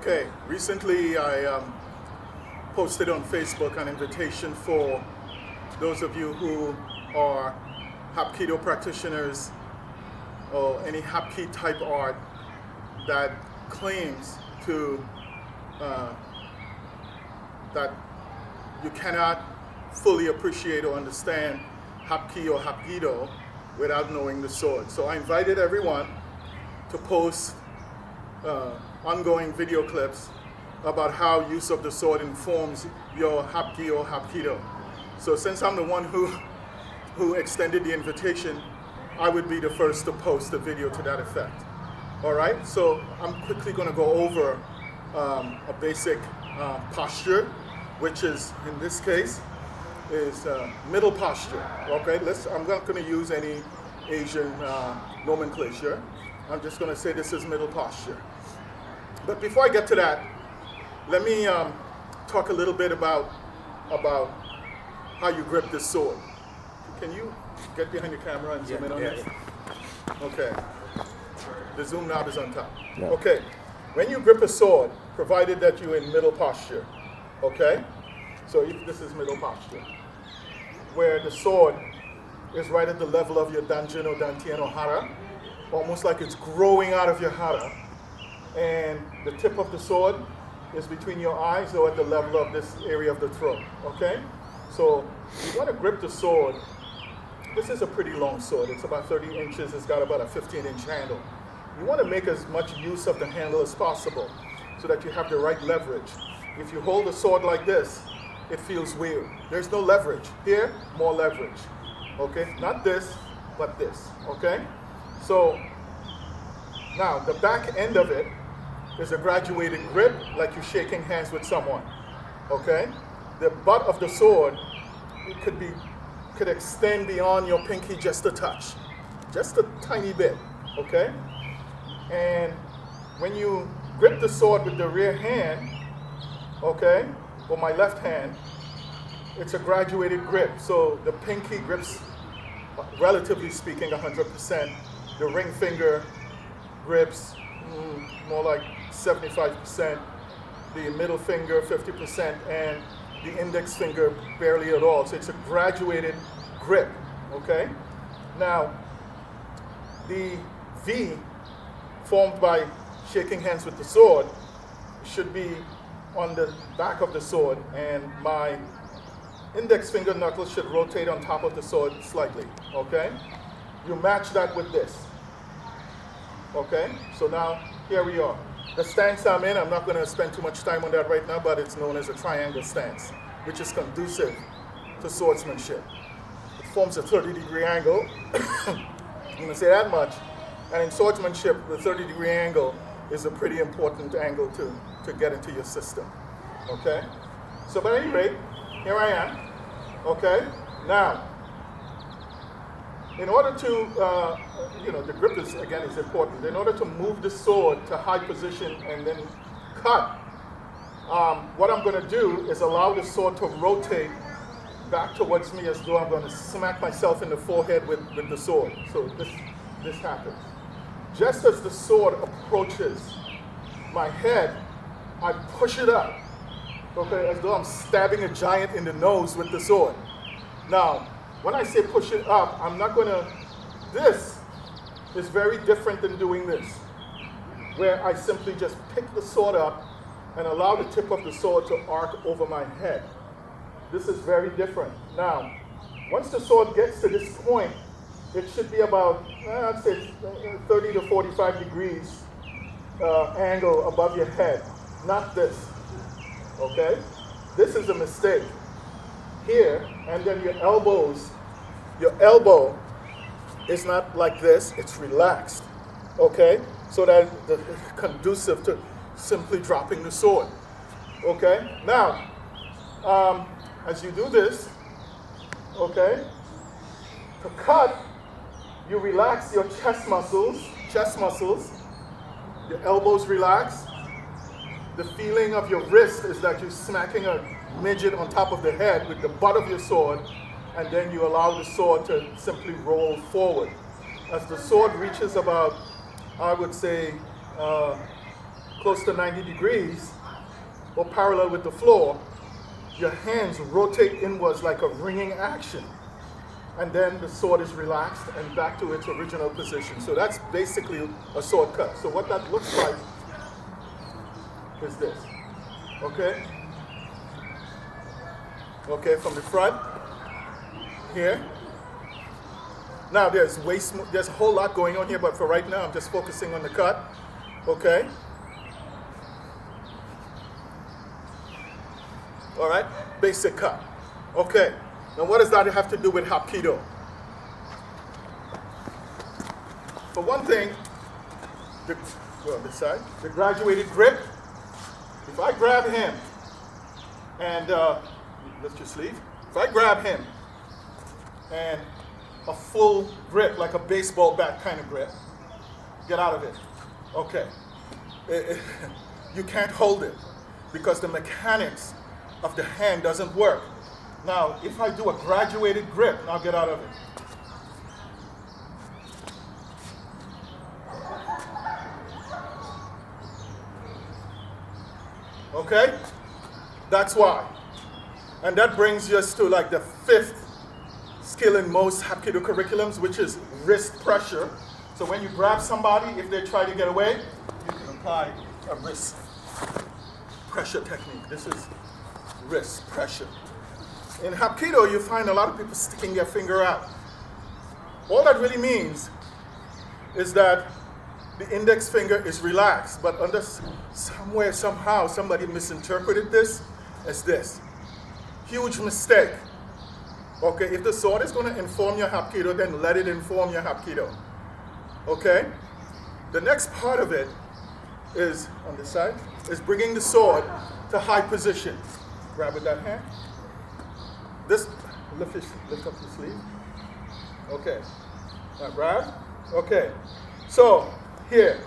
Okay, recently I posted on Facebook an invitation for those of you who are Hapkido practitioners or any Hapki type art that claims to that you cannot fully appreciate or understand Hapki or Hapkido without knowing the sword. So I invited everyone to post ongoing video clips about how use of the sword informs your Hapki or Hapkido. So since I'm the one who extended the invitation, I would be the first to post a video to that effect. All right, so I'm quickly going to go over a basic posture, which is, in this case, is middle posture. Okay, I'm not going to use any Asian nomenclature. I'm just going to say this is middle posture. But before I get to that, let me talk a little bit about how you grip this sword. Can you get behind the camera and zoom in on this? Okay. The zoom knob is on top. Yeah. Okay. When you grip a sword, provided that you're in middle posture, okay? So if this is middle posture, where the sword is right at the level of your danjin or dantian or hara, almost like it's growing out of your hara, and the tip of the sword is between your eyes or at the level of this area of the throat, okay? So you want to grip the sword. This is a pretty long sword. It's about 30 inches. It's got about a 15-inch handle. You want to make as much use of the handle as possible so that you have the right leverage. If you hold the sword like this, it feels weird. There's no leverage. Here, more leverage, okay? Not this, but this, okay? So now the back end of it is a graduated grip, like you're shaking hands with someone, okay? The butt of the sword, it could extend beyond your pinky just a touch, just a tiny bit, okay? And when you grip the sword with the rear hand, okay, or my left hand, it's a graduated grip. So the pinky grips, relatively speaking, 100%. The ring finger grips more like 75%. The middle finger, 50%, and the index finger barely at all. So it's a graduated grip, okay? Now, the V formed by shaking hands with the sword should be on the back of the sword, and my index finger knuckles should rotate on top of the sword slightly, okay? You match that with this, okay? So now, here we are. The stance I'm in, I'm not going to spend too much time on that right now, but it's known as a triangle stance, which is conducive to swordsmanship. It forms a 30-degree angle. I'm going to say that much. And in swordsmanship, the 30-degree angle is a pretty important angle to get into your system, okay? So at any rate, here I am, okay? Now, in order to, the grip is important. In order to move the sword to high position and then cut, what I'm going to do is allow the sword to rotate back towards me as though I'm going to smack myself in the forehead with the sword. So this happens. Just as the sword approaches my head, I push it up, okay, as though I'm stabbing a giant in the nose with the sword. Now, when I say push it up, I'm not going to, this is very different than doing this, where I simply just pick the sword up and allow the tip of the sword to arc over my head. This is very different. Now, once the sword gets to this point, it should be about, I'd say 30 to 45 degrees angle above your head, not this, okay? This is a mistake. Here, and then your elbow is not like this, it's relaxed, okay? So that it's conducive to simply dropping the sword, okay? Now, as you do this, okay, to cut, you relax your chest muscles, your elbows relax. The feeling of your wrist is that you're smacking a midget on top of the head with the butt of your sword, and then you allow the sword to simply roll forward. As the sword reaches about, I would say, close to 90 degrees or parallel with the floor, your hands rotate inwards like a ringing action. And then the sword is relaxed and back to its original position. So that's basically a sword cut. So what that looks like is this. Okay? Okay, from the front, here. Now there's a whole lot going on here, but for right now I'm just focusing on the cut. Okay? All right, basic cut. Okay, now what does that have to do with Hapkido? For one thing, this side, the graduated grip. If I grab him and lift your sleeve. If I grab him and a full grip, like a baseball bat kind of grip, get out of it. Okay. You can't hold it because the mechanics of the hand doesn't work. Now, if I do a graduated grip, now get out of it. Okay? That's why. And that brings us to like the fifth skill in most Hapkido curriculums, which is wrist pressure. So when you grab somebody, if they try to get away, you can apply a wrist pressure technique. This is wrist pressure. In Hapkido, you find a lot of people sticking their finger out. All that really means is that the index finger is relaxed, but under somewhere, somehow, somebody misinterpreted this as this. Huge mistake. Okay, if the sword is going to inform your Hapkido, then let it inform your Hapkido. Okay? The next part of it is, on this side, is bringing the sword to high position. Grab with that hand. This, lift up the sleeve. Okay. Now grab. Okay. So, here.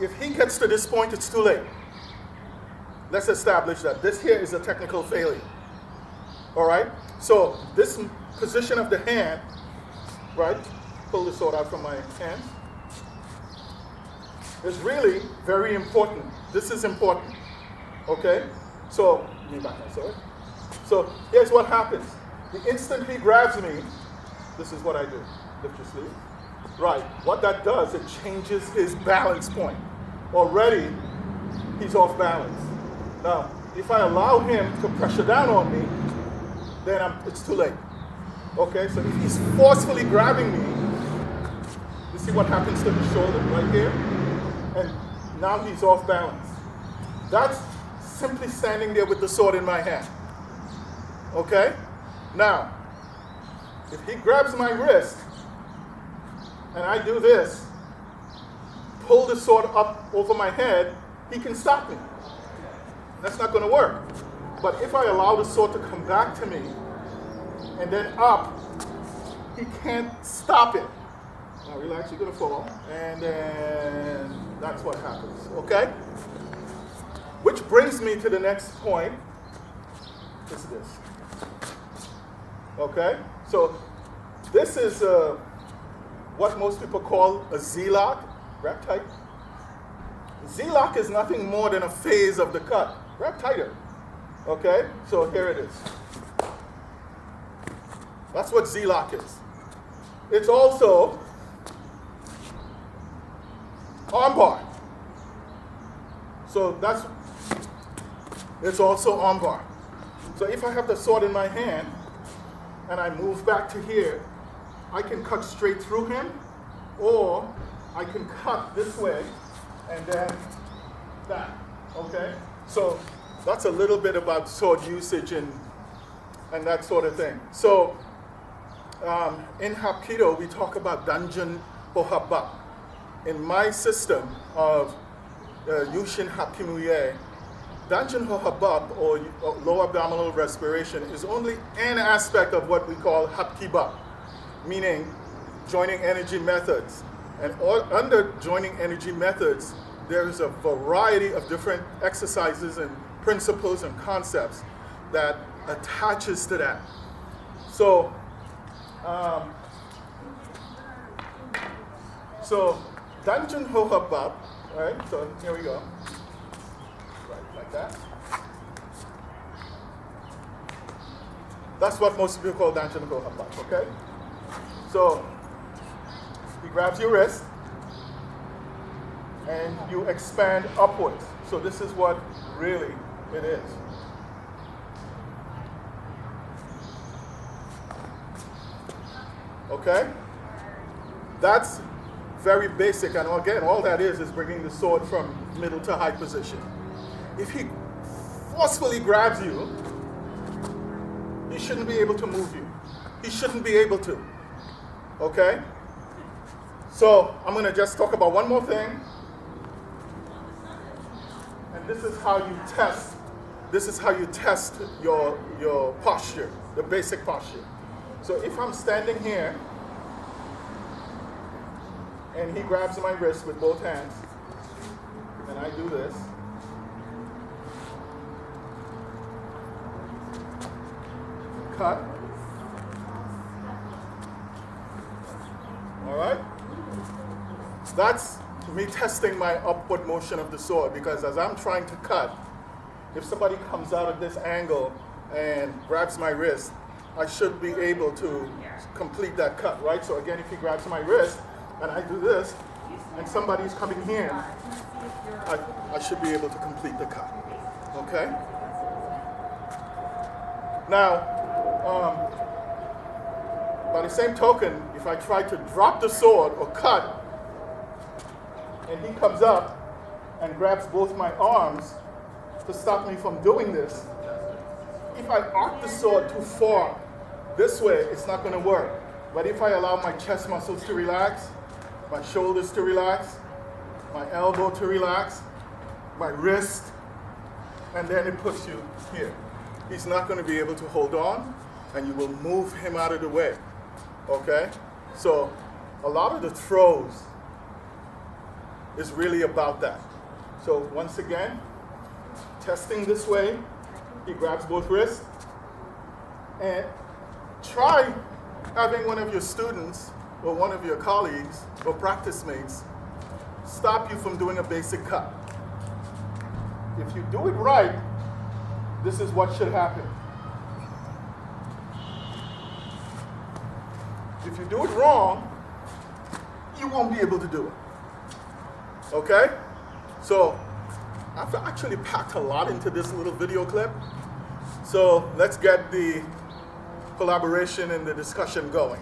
If he gets to this point, it's too late. Let's establish that. This here is a technical failure. All right? So, this position of the hand, right? Pull the sword out from my hand. Is really very important. This is important. Okay? So, let me back my sword. So, here's what happens. He instantly grabs me. This is what I do. Lift your sleeve. Right. What that does, it changes his balance point. Already, he's off balance. Now, if I allow him to pressure down on me, then it's too late. Okay? So if he's forcefully grabbing me, you see what happens to the shoulder right here? And now he's off balance. That's simply standing there with the sword in my hand. Okay? Now, if he grabs my wrist, and I do this, pull the sword up over my head, he can stop me. That's not going to work. But if I allow the sword to come back to me, and then up, he can't stop it. Now relax, you're going to fall. And then that's what happens. Okay? Which brings me to the next point. Is this. Okay? So this is what most people call a Z-lock. Grab tight. Z-lock is nothing more than a phase of the cut. Grab tighter. Okay? So here it is. That's what Z-lock is. It's also armbar. So it's also armbar. So if I have the sword in my hand and I move back to here, I can cut straight through him, or I can cut this way and then that. Okay? So that's a little bit about sword usage and that sort of thing. So in Hapkido, we talk about Danjun Hoha Bup. In my system of Yushin Hakimuye, Danjun Hoha Bup, or low abdominal respiration, is only an aspect of what we call HapGi Bup, meaning joining energy methods. And under joining energy methods, there is a variety of different exercises and principles and concepts that attaches to that. So, Danjun Hoha Bup All right, so here we go. Right, like that. That's what most people call Danjanago Hapak, okay? So, he grabs your wrist, and you expand upwards. So this is what really it is. Okay? That's very basic, and again, all that is bringing the sword from middle to high position. If he forcefully grabs you, he shouldn't be able to move you. He shouldn't be able to. Okay? So I'm going to just talk about one more thing. And this is how you test. This is how you test your posture, the basic posture. So if I'm standing here, and he grabs my wrist with both hands, and I do this, cut. All right? That's me testing my upward motion of the sword, because as I'm trying to cut, if somebody comes out of this angle and grabs my wrist, I should be able to complete that cut, right? So again, if he grabs my wrist and I do this, and somebody's coming here, I should be able to complete the cut, okay? Now, by the same token, if I try to drop the sword or cut, and he comes up and grabs both my arms to stop me from doing this, if I arc the sword too far this way, it's not going to work. But if I allow my chest muscles to relax, my shoulders to relax, my elbow to relax, my wrist, and then it puts you here, he's not going to be able to hold on, and you will move him out of the way. Okay? So a lot of the throws is really about that. So once again, testing this way, he grabs both wrists, and try having one of your students or one of your colleagues or practice mates stop you from doing a basic cut. If you do it right, this is what should happen. If you do it wrong, you won't be able to do it. Okay? So I've actually packed a lot into this little video clip. So let's get the collaboration and the discussion going.